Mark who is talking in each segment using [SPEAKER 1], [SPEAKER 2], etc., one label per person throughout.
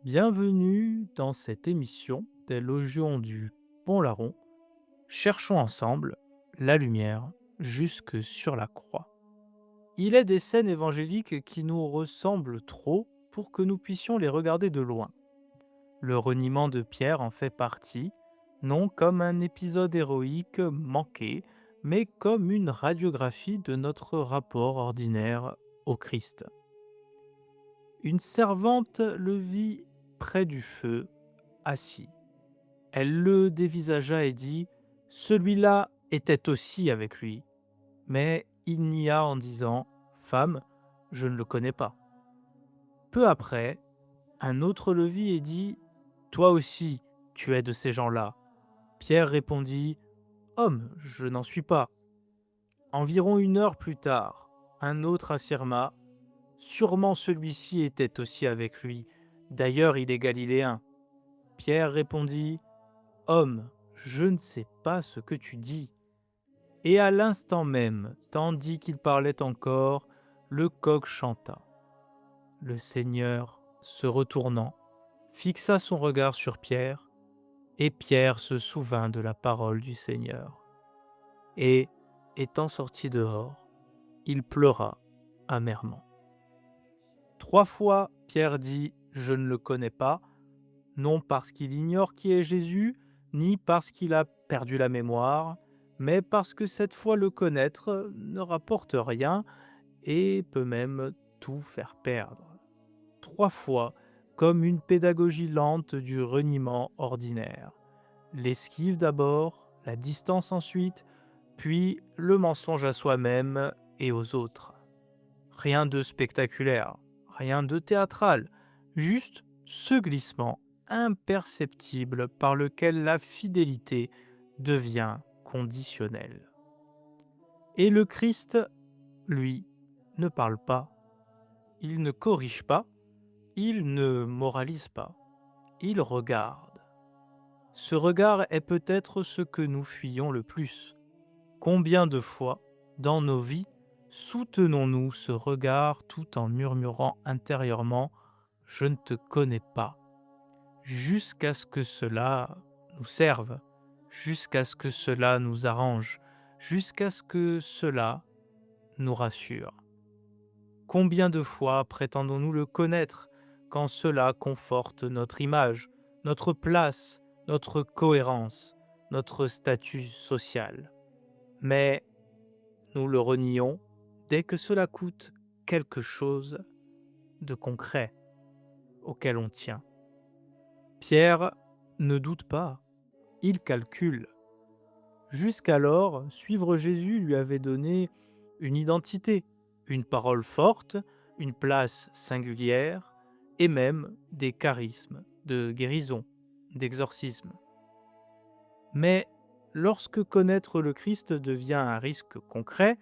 [SPEAKER 1] Bienvenue dans cette émission des Logions du Pont Larron. Cherchons ensemble la lumière jusque sur la croix. Il est des scènes évangéliques qui nous ressemblent trop pour que nous puissions les regarder de loin. Le reniement de Pierre en fait partie, non comme un épisode héroïque manqué, mais comme une radiographie de notre rapport ordinaire au Christ. Une servante le vit près du feu, assis. Elle le dévisagea et dit: «Celui-là était aussi avec lui». Mais il nia en disant: «Femme, je ne le connais pas». Peu après, un autre le vit et dit: «Toi aussi, tu es de ces gens-là». Pierre répondit: «Homme, je n'en suis pas». Environ 1 heure plus tard, un autre affirma: «Sûrement celui-ci était aussi avec lui. D'ailleurs, il est galiléen». Pierre répondit: «Homme, je ne sais pas ce que tu dis». Et à l'instant même, tandis qu'il parlait encore, le coq chanta. Le Seigneur, se retournant, fixa son regard sur Pierre, et Pierre se souvint de la parole du Seigneur. Et, étant sorti dehors, il pleura amèrement. 3 fois, Pierre dit: «Je ne le connais pas», non parce qu'il ignore qui est Jésus, ni parce qu'il a perdu la mémoire, mais parce que cette fois le connaître ne rapporte rien et peut même tout faire perdre. 3 fois, comme une pédagogie lente du reniement ordinaire. L'esquive d'abord, la distance ensuite, puis le mensonge à soi-même et aux autres. Rien de spectaculaire, rien de théâtral, juste ce glissement imperceptible par lequel la fidélité devient conditionnelle. Et le Christ, lui, ne parle pas, il ne corrige pas, il ne moralise pas, il regarde. Ce regard est peut-être ce que nous fuyons le plus. Combien de fois, dans nos vies, soutenons-nous ce regard tout en murmurant intérieurement: «Je ne te connais pas», jusqu'à ce que cela nous serve, jusqu'à ce que cela nous arrange, jusqu'à ce que cela nous rassure. Combien de fois prétendons-nous le connaître quand cela conforte notre image, notre place, notre cohérence, notre statut social? Mais nous le renions dès que cela coûte quelque chose de concret auquel on tient. Pierre ne doute pas, il calcule. Jusqu'alors, suivre Jésus lui avait donné une identité, une parole forte, une place singulière et même des charismes de guérison, d'exorcisme. Mais lorsque connaître le Christ devient un risque concret,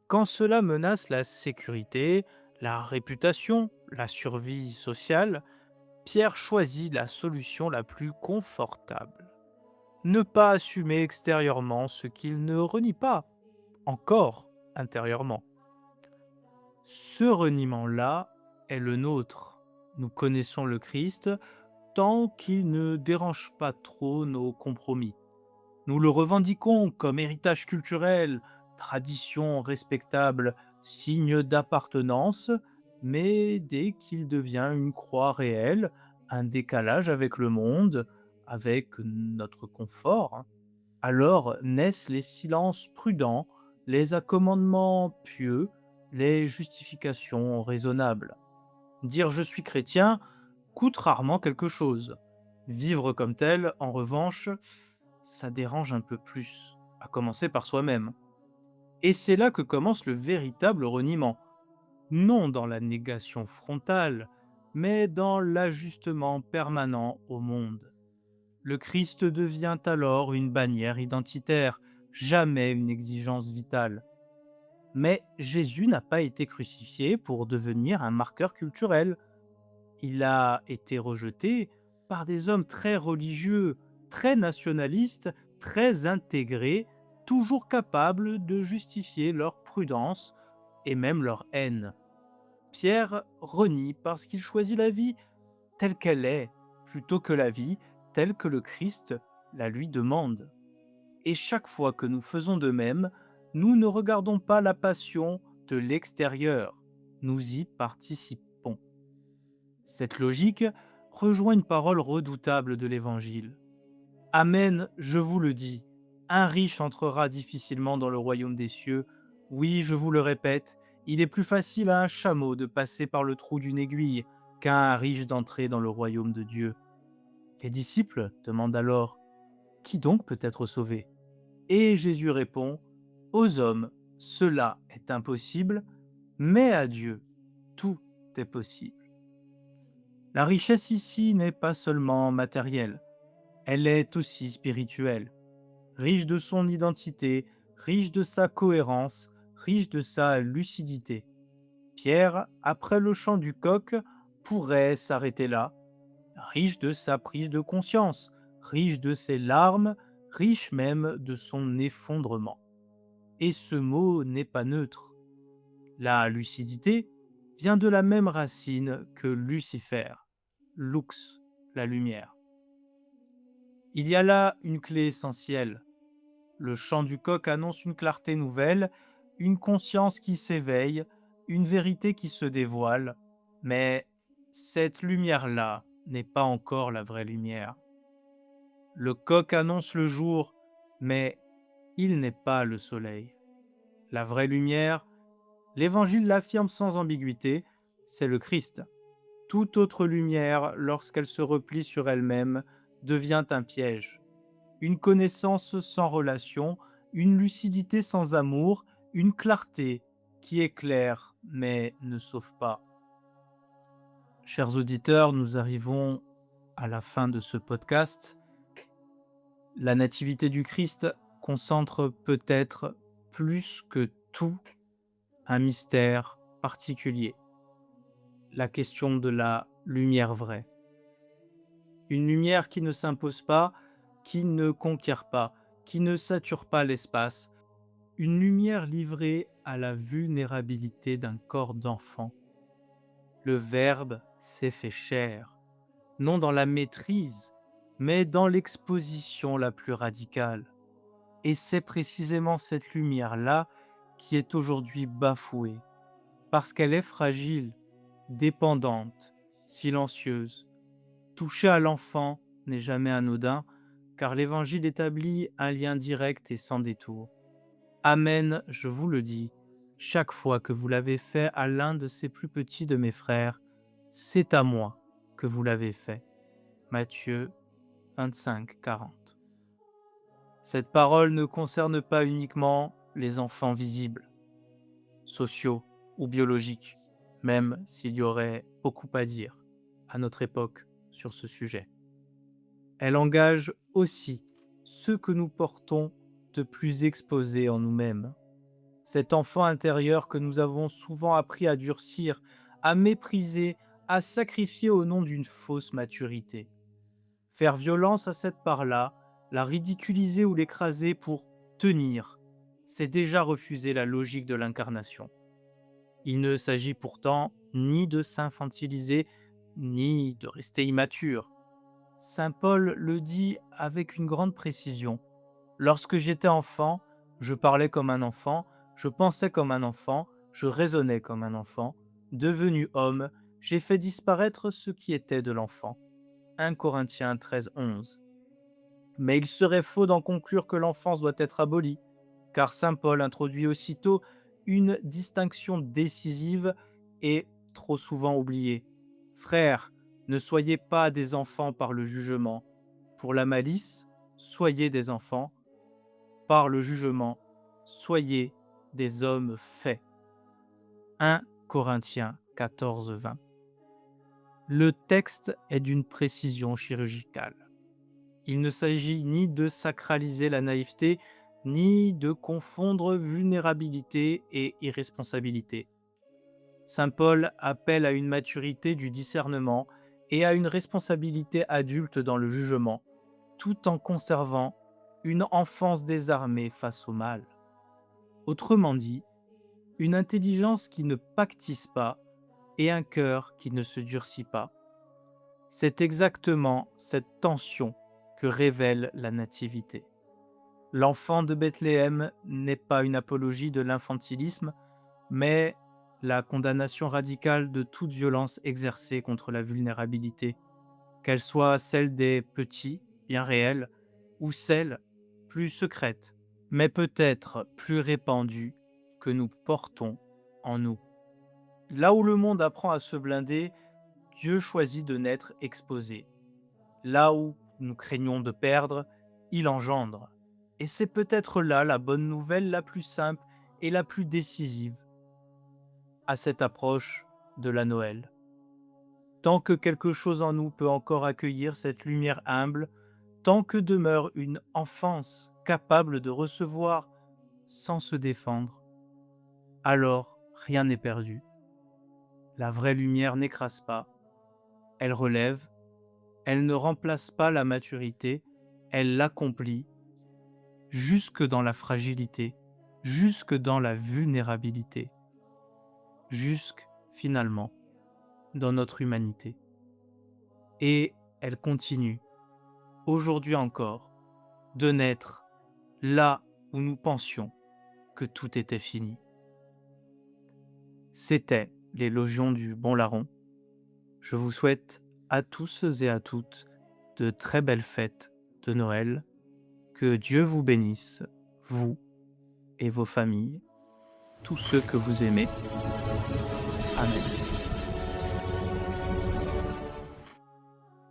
[SPEAKER 1] quand cela menace la sécurité, la réputation, la survie sociale, Pierre choisit la solution la plus confortable. Ne pas assumer extérieurement ce qu'il ne renie pas, encore intérieurement. Ce reniement-là est le nôtre. Nous connaissons le Christ tant qu'il ne dérange pas trop nos compromis. Nous le revendiquons comme héritage culturel, tradition respectable, signe d'appartenance, mais dès qu'il devient une croix réelle, un décalage avec le monde, avec notre confort, hein, alors naissent les silences prudents, les accommodements pieux, les justifications raisonnables. Dire je suis chrétien coûte rarement quelque chose. Vivre comme tel, en revanche, ça dérange un peu plus, à commencer par soi-même. Et c'est là que commence le véritable reniement, non dans la négation frontale, mais dans l'ajustement permanent au monde. Le Christ devient alors une bannière identitaire, jamais une exigence vitale. Mais Jésus n'a pas été crucifié pour devenir un marqueur culturel. Il a été rejeté par des hommes très religieux, très nationalistes, très intégrés, toujours capables de justifier leur prudence et même leur haine. Pierre renie parce qu'il choisit la vie telle qu'elle est, plutôt que la vie telle que le Christ la lui demande. Et chaque fois que nous faisons de même, nous ne regardons pas la passion de l'extérieur, nous y participons. Cette logique rejoint une parole redoutable de l'Évangile. Amen, je vous le dis, un riche entrera difficilement dans le royaume des cieux. Oui, je vous le répète, il est plus facile à un chameau de passer par le trou d'une aiguille qu'à un riche d'entrer dans le royaume de Dieu. Les disciples demandent alors, qui donc peut être sauvé? Et Jésus répond, aux hommes, cela est impossible, mais à Dieu, tout est possible. La richesse ici n'est pas seulement matérielle, elle est aussi spirituelle, riche de son identité, riche de sa cohérence, riche de sa lucidité. Pierre, après le chant du coq, pourrait s'arrêter là, riche de sa prise de conscience, riche de ses larmes, riche même de son effondrement. Et ce mot n'est pas neutre. La lucidité vient de la même racine que Lucifer, lux, la lumière. Il y a là une clé essentielle. Le chant du coq annonce une clarté nouvelle, une conscience qui s'éveille, une vérité qui se dévoile, mais cette lumière-là n'est pas encore la vraie lumière. Le coq annonce le jour, mais il n'est pas le soleil. La vraie lumière, l'Évangile l'affirme sans ambiguïté, c'est le Christ. Toute autre lumière, lorsqu'elle se replie sur elle-même, devient un piège. Une connaissance sans relation, une lucidité sans amour, une clarté qui éclaire mais ne sauve pas. Chers auditeurs, nous arrivons à la fin de ce podcast. La nativité du Christ concentre peut-être plus que tout un mystère particulier, la question de la lumière vraie. Une lumière qui ne s'impose pas, qui ne conquiert pas, qui ne sature pas l'espace. Une lumière livrée à la vulnérabilité d'un corps d'enfant. Le Verbe s'est fait chair, non dans la maîtrise, mais dans l'exposition la plus radicale. Et c'est précisément cette lumière-là qui est aujourd'hui bafouée, parce qu'elle est fragile, dépendante, silencieuse. Toucher à l'enfant n'est jamais anodin, car l'Évangile établit un lien direct et sans détour. Amen, je vous le dis, chaque fois que vous l'avez fait à l'un de ces plus petits de mes frères, c'est à moi que vous l'avez fait. Matthieu 25, 40. Cette parole ne concerne pas uniquement les enfants visibles, sociaux ou biologiques, même s'il y aurait beaucoup à dire à notre époque sur ce sujet. Elle engage aussi ceux que nous portons de plus exposés en nous-mêmes. Cet enfant intérieur que nous avons souvent appris à durcir, à mépriser, à sacrifier au nom d'une fausse maturité. Faire violence à cette part-là, la ridiculiser ou l'écraser pour tenir, c'est déjà refuser la logique de l'incarnation. Il ne s'agit pourtant ni de s'infantiliser, ni de rester immature. Saint Paul le dit avec une grande précision. Lorsque j'étais enfant, je parlais comme un enfant, je pensais comme un enfant, je raisonnais comme un enfant. Devenu homme, j'ai fait disparaître ce qui était de l'enfant. 1 Corinthiens 13, 11. Mais il serait faux d'en conclure que l'enfance doit être abolie, car saint Paul introduit aussitôt une distinction décisive et trop souvent oubliée. Frères, ne soyez pas des enfants par le jugement. Pour la malice, soyez des enfants. Par le jugement, soyez des hommes faits. 1 Corinthiens 14, 20. Le texte est d'une précision chirurgicale. Il ne s'agit ni de sacraliser la naïveté, ni de confondre vulnérabilité et irresponsabilité. Saint Paul appelle à une maturité du discernement et à une responsabilité adulte dans le jugement, tout en conservant une enfance désarmée face au mal. Autrement dit, une intelligence qui ne pactise pas et un cœur qui ne se durcit pas. C'est exactement cette tension que révèle la Nativité. L'enfant de Bethléem n'est pas une apologie de l'infantilisme, mais la condamnation radicale de toute violence exercée contre la vulnérabilité, qu'elle soit celle des petits, bien réels, ou celle, plus secrète, mais peut-être plus répandue, que nous portons en nous. Là où le monde apprend à se blinder, Dieu choisit de n'être exposé. Là où nous craignons de perdre, il engendre. Et c'est peut-être là la bonne nouvelle la plus simple et la plus décisive à cette approche de la Noël. Tant que quelque chose en nous peut encore accueillir cette lumière humble, tant que demeure une enfance capable de recevoir sans se défendre, alors rien n'est perdu. La vraie lumière n'écrase pas, elle relève, elle ne remplace pas la maturité, elle l'accomplit jusque dans la fragilité, jusque dans la vulnérabilité, jusque finalement dans notre humanité. Et elle continue, aujourd'hui encore, de naître là où nous pensions que tout était fini. C'était les Logions du Bon Larron. Je vous souhaite à tous et à toutes de très belles fêtes de Noël. Que Dieu vous bénisse, vous et vos familles, tous ceux que vous aimez. Amen.